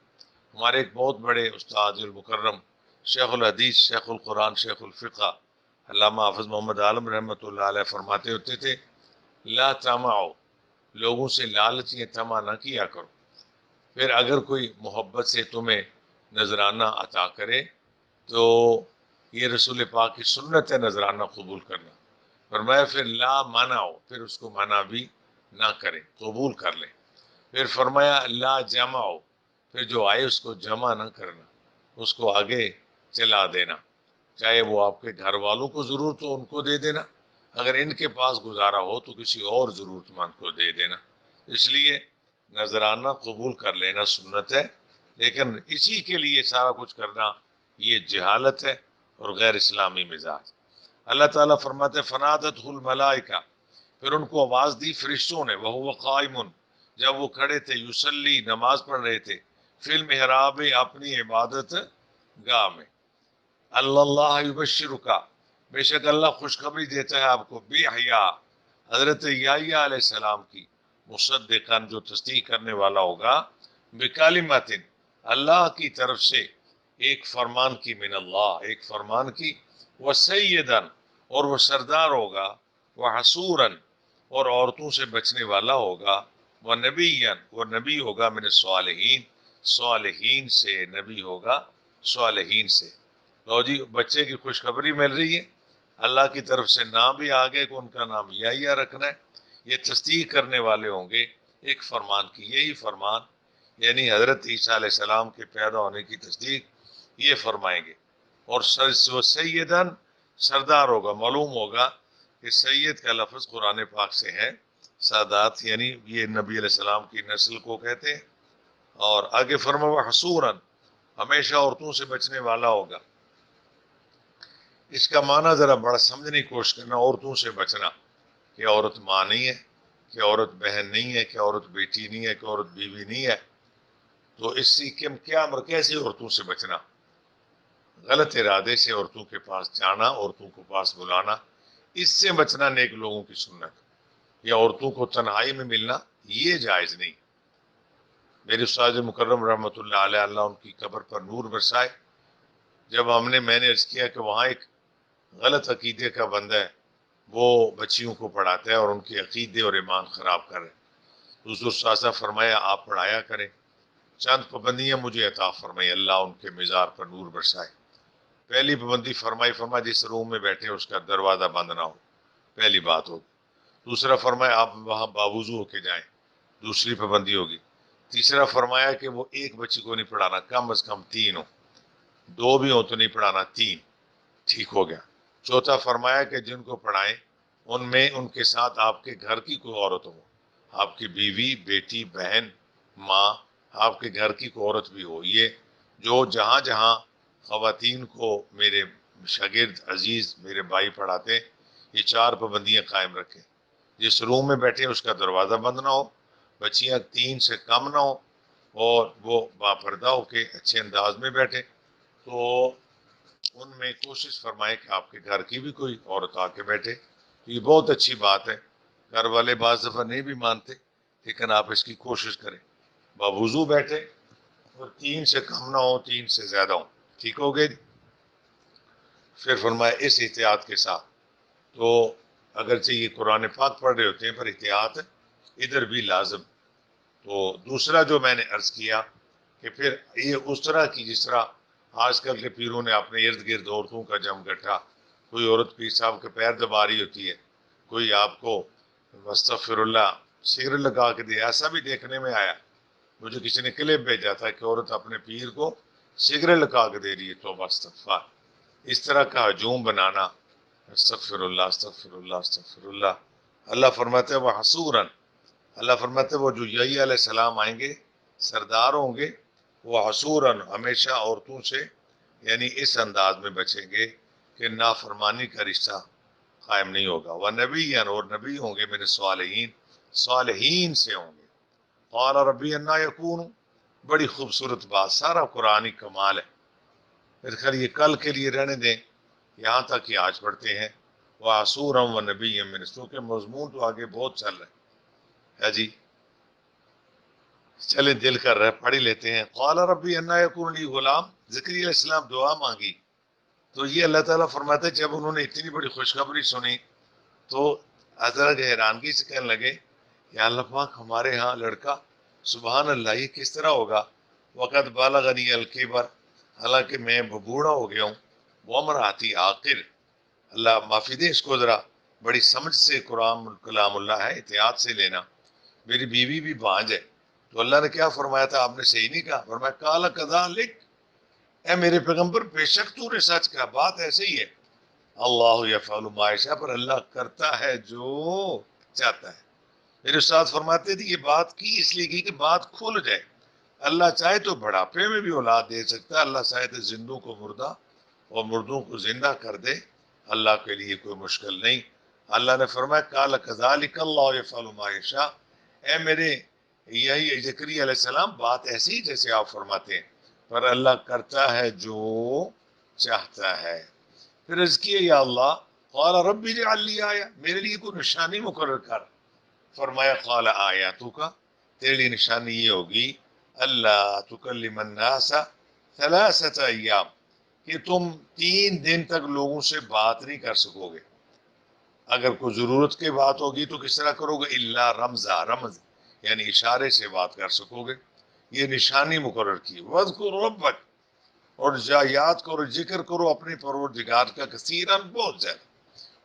ہمارے ایک بہت بڑے استاد المکرم شیخ الحدیث، شیخ القرآن، شیخ الفقہ، علامہ حافظ محمد عالم رحمۃ اللہ علیہ فرماتے ہوتے تھے لا تمعوا، لوگوں سے لالچ یا طمع نہ کیا کرو، پھر اگر کوئی محبت سے تمہیں نذرانہ عطا کرے تو یہ رسول پاک کی سنت ہے نذرانہ قبول کرنا، فرمایا پھر لا منعوا، پھر اس کو منع بھی نہ کریں، قبول کر لیں، پھر فرمایا لا جمعوا، پھر جو آئے اس کو جمع نہ کرنا، اس کو آگے چلا دینا، چاہے وہ آپ کے گھر والوں کو ضرورت ہو ان کو دے دینا، اگر ان کے پاس گزارا ہو تو کسی اور ضرورت مند کو دے دینا۔ اس لیے نذرانہ قبول کر لینا سنت ہے، لیکن اسی کے لیے سارا کچھ کرنا یہ جہالت ہے اور غیر اسلامی مزاج۔ اللہ تعالیٰ فرماتے فنادتہ الملائکہ، پھر ان کو آواز دی فرشتوں نے، وہو قائم، جب وہ کھڑے تھے، یصلی، نماز پڑھ رہے تھے، فی المحراب، اپنی عبادت گاہ میں، اللہ یبشرک، بے شک اللہ خوشخبری دیتا ہے آپ کو، بحیا، حضرت یحییٰ علیہ السلام کی، مصدقاً، جو تصدیق کرنے والا ہوگا، بکلمات، اللہ کی طرف سے، ایک فرمان کی، من اللہ، ایک فرمان کی، وسیداً، اور وہ سردار ہوگا، وحصوراً، اور عورتوں سے بچنے والا ہوگا، ونبیاً، وہ نبی ہوگا، من الصالحین، صالحین سے، نبی ہوگا صالحین سے۔ لو جی بچے کی خوشخبری مل رہی ہے، اللہ کی طرف سے نام بھی آگے کہ ان کا نام یحییٰ رکھنا ہے، یہ تصدیق کرنے والے ہوں گے ایک فرمان کی، یہی فرمان یعنی حضرت عیسیٰ علیہ السلام کے پیدا ہونے کی تصدیق یہ فرمائیں گے، اور سیدن، سردار ہوگا، معلوم ہوگا کہ سید کا لفظ قرآن پاک سے ہے، سادات یعنی یہ نبی علیہ السلام کی نسل کو کہتے ہیں، اور آگے فرمایا حصوراً، ہمیشہ عورتوں سے بچنے والا ہوگا۔ اس کا معنی ذرا بڑا سمجھنے کی کوشش کرنا، عورتوں سے بچنا، کہ عورت ماں نہیں ہے، کہ عورت بہن نہیں ہے، کہ عورت بیٹی نہیں ہے، کہ عورت بیوی نہیں ہے، تو اس سے کیا امر، کیسے عورتوں سے بچنا، غلط ارادے سے عورتوں کے پاس جانا، عورتوں کو پاس بلانا، اس سے بچنا نیک لوگوں کی سنت، یا عورتوں کو تنہائی میں ملنا یہ جائز نہیں۔ میرے استاد مکرم رحمۃ اللہ علیہ، اللہ ان کی قبر پر نور برسائے، جب میں نے عرض کیا کہ وہاں ایک غلط عقیدے کا بندہ ہے، وہ بچیوں کو پڑھاتا ہے اور ان کے عقیدے اور ایمان خراب کر رہے ہیں، حضور صلی اللہ علیہ وسلم فرمایا آپ پڑھایا کریں، چند پابندیاں مجھے عطا فرمائی، اللہ ان کے مزار پر نور برسائے۔ پہلی پابندی فرمایا جس روم میں بیٹھے اس کا دروازہ بند نہ ہو، پہلی بات ہوگی۔ دوسرا فرمایا آپ وہاں باوضو ہو کے جائیں، دوسری پابندی ہوگی۔ تیسرا فرمایا کہ وہ ایک بچی کو نہیں پڑھانا، کم از کم 3 ہو، 2 بھی ہو تو نہیں پڑھانا، 3، ٹھیک ہو گیا۔ چوتھا فرمایا کہ جن کو پڑھائیں ان میں ان کے ساتھ آپ کے گھر کی کوئی عورت ہو، آپ کی بیوی، بیٹی، بہن، ماں، آپ کے گھر کی کوئی عورت بھی ہو، یہ جو جہاں جہاں خواتین کو میرے شاگرد عزیز میرے بھائی پڑھاتے، یہ 4 پابندیاں قائم رکھیں. جس روم میں بیٹھے اس کا دروازہ بند نہ ہو، بچیاں 3 سے کم نہ ہو، اور وہ باپردہ ہو کے اچھے انداز میں بیٹھے. تو ان میں کوشش فرمائے کہ آپ کے گھر کی بھی کوئی عورت آ کے بیٹھے. تو یہ بہت اچھی بات ہے. گھر والے بعض دفعہ نہیں بھی مانتے، لیکن آپ اس کی کوشش کریں. باوضو بیٹھے اور 3 سے کم نہ ہو، 3 سے زیادہ ہو. ٹھیک ہو گئے؟ پھر فرمایا اس احتیاط کے ساتھ. تو اگرچہ یہ قرآن پاک پڑھ رہے ہوتے ہیں، پر احتیاط ادھر بھی لازم. تو دوسرا جو میں نے عرض کیا کہ پھر یہ اس طرح کی جس طرح آج کل کے پیروں نے اپنے ارد گرد عورتوں کا جم گٹھا. کوئی عورت پیر صاحب کے پیر دبا رہی ہوتی ہے، کوئی آپ کو استغفر اللہ سگریٹ لگا کے دے. ایسا بھی دیکھنے میں آیا، مجھے کسی نے کلپ بھیجا تھا کہ عورت اپنے پیر کو سگریٹ لگا کے دے رہی ہے. توبہ استغفار. اس طرح کا ہجوم بنانا، استغفر اللہ استغفر اللہ استغفر اللہ. اللہ فرماتے ہیں وہ حصوراً، اللہ فرماتے ہیں وہ جو یحییٰ علیہ السلام آئیں گے سردار ہوں گے، وہ حصوراً ہمیشہ عورتوں سے یعنی اس انداز میں بچیں گے کہ نافرمانی کا رشتہ قائم نہیں ہوگا. وہ نبی اور نبی ہوں گے میرے صالحین، صالحین سے ہوں گے. قال ربی انا یکون، بڑی خوبصورت بات، سارا قرآنی کمال ہے. میرے خیال یہ کل کے لیے رہنے دیں، یہاں تک کہ آج پڑھتے ہیں وہ آسورم و نبی منسوں کے مضمون تو آگے بہت چل رہے ہے جی. چلیں دل کر رہے پڑھ ہی لیتے ہیں. قال ربی انا یکون لی غلام، زکریا علیہ السلام دعا مانگی تو یہ اللہ تعالیٰ فرماتے جب انہوں نے اتنی بڑی خوشخبری سنی تو حضرت حیرانگی سے کہنے لگے یا اللہ پاک ہمارے ہاں لڑکا، سبحان اللہ یہ کس طرح ہوگا. وقت بالغنی الکبر، حالانکہ میں بوڑھا ہو گیا ہوں. وہ امراتی آخر، اللہ معافی دے اس کو ذرا بڑی سمجھ سے قرآن کلام اللہ ہے، احتیاط سے لینا. میری بیوی بھی بانج ہے. تو اللہ نے کیا فرمایا تھا؟ آپ نے صحیح نہیں کہا. فرمایا کالا کذالک، اے میرے پیغمبر بے شک تو نے سچ کہا، بات ایسے ہی ہے. اللہ یفعل ما یشاء، پر اللہ کرتا ہے جو چاہتا ہے. میرے استاد فرماتے تھے یہ بات کی اس لیے کی کہ بات کھل جائے. اللہ چاہے تو بڑھاپے میں بھی اولاد دے سکتا ہے، اللہ چاہے تو زندوں کو مردہ اور مردوں کو زندہ کر دے. اللہ کے لیے کوئی مشکل نہیں. اللہ نے فرمایا قال کذالک اللہ یفعل ما یشاء، اے میرے یہی زکریا علیہ السلام بات ایسی جیسے آپ فرماتے ہیں، پر اللہ کرتا ہے جو چاہتا ہے. پھر عرض کیا یا اللہ قال رب اجعل لی آیہ، میرے لیے کوئی نشانی مقرر کر. فرمایا قال آیاتک، تیرے لیے نشانی یہ ہوگی اللہ تکلم الناس 3 ایام، کہ تم 3 دن تک لوگوں سے بات نہیں کر سکو گے. اگر کوئی ضرورت کی بات ہوگی تو کس طرح کرو گے؟ الا رمزا، رمز یعنی اشارے سے بات کر سکو گے. یہ نشانی مقرر کی. وَاذْكُرْ رَبَّكَ، اور یاد کرو ذکر کرو اپنے پروردگار کا کثیراً بہت زیادہ.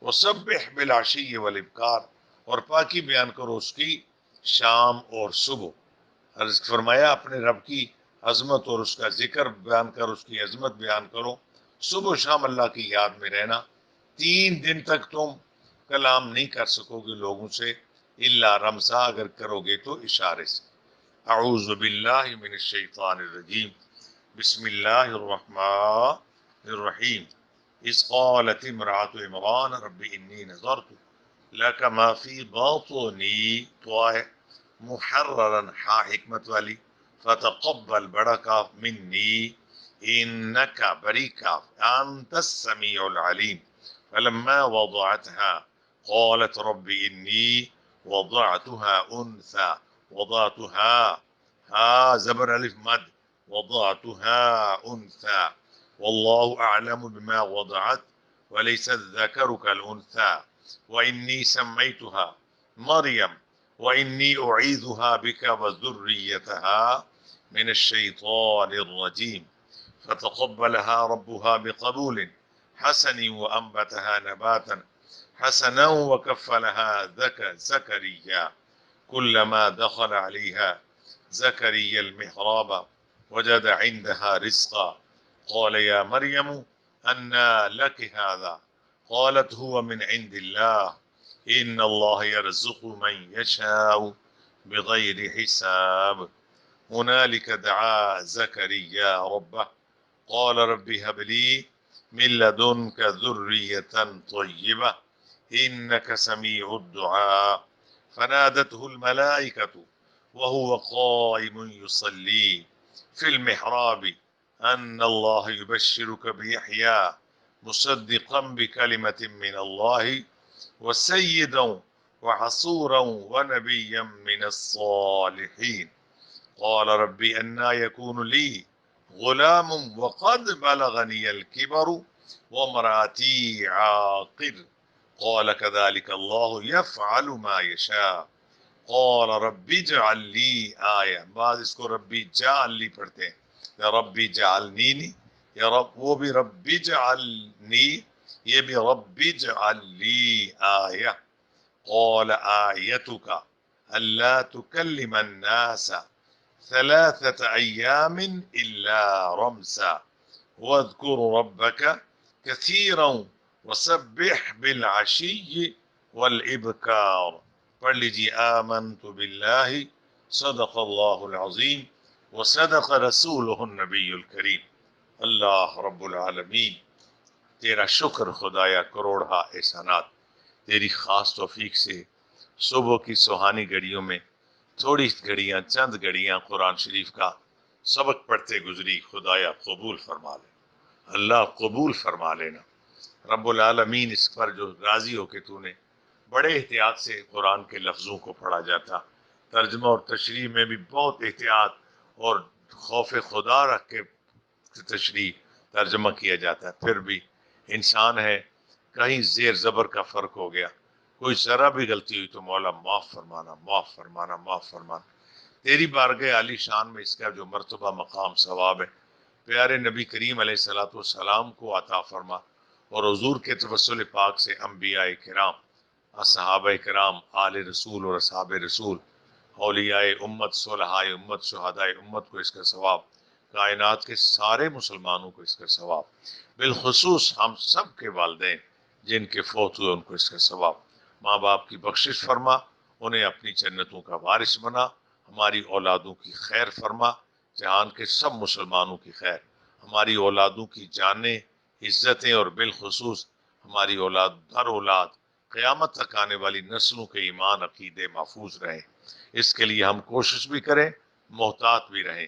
وَسَبِّحْ بِالْعَشِيِّ وَالْإِبْكَارِ، اور پاکی بیان کرو اس کی شام اور صبح. عرض فرمایا اپنے رب کی عظمت اور اس کا ذکر بیان کرو، اس کی عظمت بیان کرو، صبح و شام اللہ کی یاد میں رہنا. 3 دن تک تم کلام نہیں کر سکو گے لوگوں سے الا رمزا، اگر کرو گے تو اشارے سے. اعوذ باللہ من الشیطان الرجیم، بسم اللہ الرحمن الرحیم. اذ قالت امرأة عمران رب انی نذرت لك ما فی باطنی، تو ہے محررا ہا حکمت والی، فتقبل بڑا کاف منی انکا بری کاف انت السمیع العلیم. فلما وضعتها قالت رب انی وضعتها انثى، وضعتها ها زبر الف مد، وضعتها انثى والله اعلم بما وضعت وليس الذكر كالانثى واني سميتها مريم واني اعيذها بك وذريتها من الشيطان الرجيم. فتقبلها ربها بقبول حسن وأنبتها نباتا حسنا وكفلها زكريا كلما دخل عليها زكريا المحراب وجد عندها رزقا قال يا مريم أنى لك هذا قالت هو من عند الله إن الله يرزق من يشاء بغير حساب. هنالك دعا زكريا ربه قال رب هب لي من لدنك ذرية طيبة إنك سميع الدعاء فنادته الملائكة وهو قائم يصلي في المحراب أن الله يبشرك بيحيى مصدقا بكلمة من الله وسيدا وحصورا ونبيا من الصالحين قال ربي أنى يكون لي غلام وقد بلغني الكبر وامرأتي عاقر قال كذلك الله يفعل ما يشاء قال ربی اجعل لی آیہ، بعض اس کو ربی اجعل لی پڑھتے ہیں، یا ربی اجعلنی نہیں، یا رب وہ بھی ربی اجعلنی، یہ بھی ربی اجعل لی آیہ قال آیتک الا تکلم الناس 3 أيام إلا رمسا واذكر ربك كثيرا وسبح بالعشي والإبكار پڑھ لیجیے آمنت باللہ صدق اللہ العظیم وصدق رسولہ النبی الکریم۔ اللہ رب العالمین تیرا شکر خدایا کروڑا احسانات، تیری خاص توفیق سے صبح کی سہانی گھڑیوں میں تھوڑی گھڑیاں، چند گھڑیاں قرآن شریف کا سبق پڑھتے گزری، خدایا قبول فرما لے، اللہ قبول فرما لینا۔ رب العالمین اس پر جو راضی ہو کہ تو نے بڑے احتیاط سے قرآن کے لفظوں کو پڑھا جاتا، ترجمہ اور تشریح میں بھی بہت احتیاط اور خوف خدا رکھ کے تشریح ترجمہ کیا جاتا ہے، پھر بھی انسان ہے، کہیں زیر زبر کا فرق ہو گیا، کوئی ذرا بھی غلطی ہوئی تو مولا معاف فرمانا، معاف فرمانا، معاف فرمانا۔ تیری بارگاہ عالی شان میں اس کا جو مرتبہ مقام ثواب ہے پیارے نبی کریم علیہ الصلوۃ والسلام کو عطا فرما، اور حضور کے توسل پاک سے انبیاء کرام، صحابہ کرام، آل رسول اور اصحاب رسول، اولیاء امت، صلحاء امت، شہداء امت کو اس کا ثواب، کائنات کے سارے مسلمانوں کو اس کا ثواب، بالخصوص ہم سب کے والدین جن کے فوت ہوئے ان کو اس کا ثواب، ماں باپ کی بخشش فرما، انہیں اپنی جنتوں کا وارث بنا، ہماری اولادوں کی خیر فرما، جہان کے سب مسلمانوں کی خیر، ہماری اولادوں کی جانیں، عزتیں، اور بالخصوص ہماری اولاد ہر اولاد قیامت تک آنے والی نسلوں کے ایمان عقیدے محفوظ رہیں، اس کے لیے ہم کوشش بھی کریں، محتاط بھی رہیں،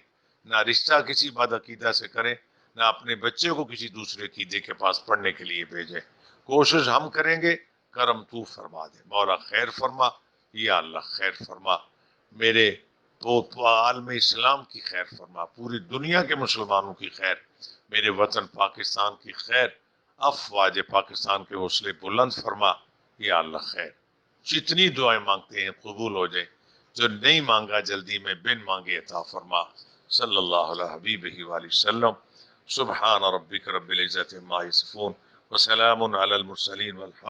نہ رشتہ کسی بد عقیدہ سے کریں، نہ اپنے بچے کو کسی دوسرے عقیدے کے پاس پڑھنے کے لیے بھیجیں، کوشش ہم کریں گے، کرم تو فرما دے، مولا خیر فرما، یا اللہ خیر فرما، میرے عالم اسلام کی خیر فرما، پوری دنیا کے مسلمانوں کی خیر، میرے وطن پاکستان کی خیر، افواج پاکستان کے حوصلے بلند فرما، یا اللہ خیر، جتنی دعائیں مانگتے ہیں قبول ہو جائے، جو نہیں مانگا جلدی میں بن مانگے عطا فرما، صلی اللہ علیہ حبیبہ وآلہ وسلم، سبحان ربک رب العزت عما یصفون وسلام علی المرسلین والحمد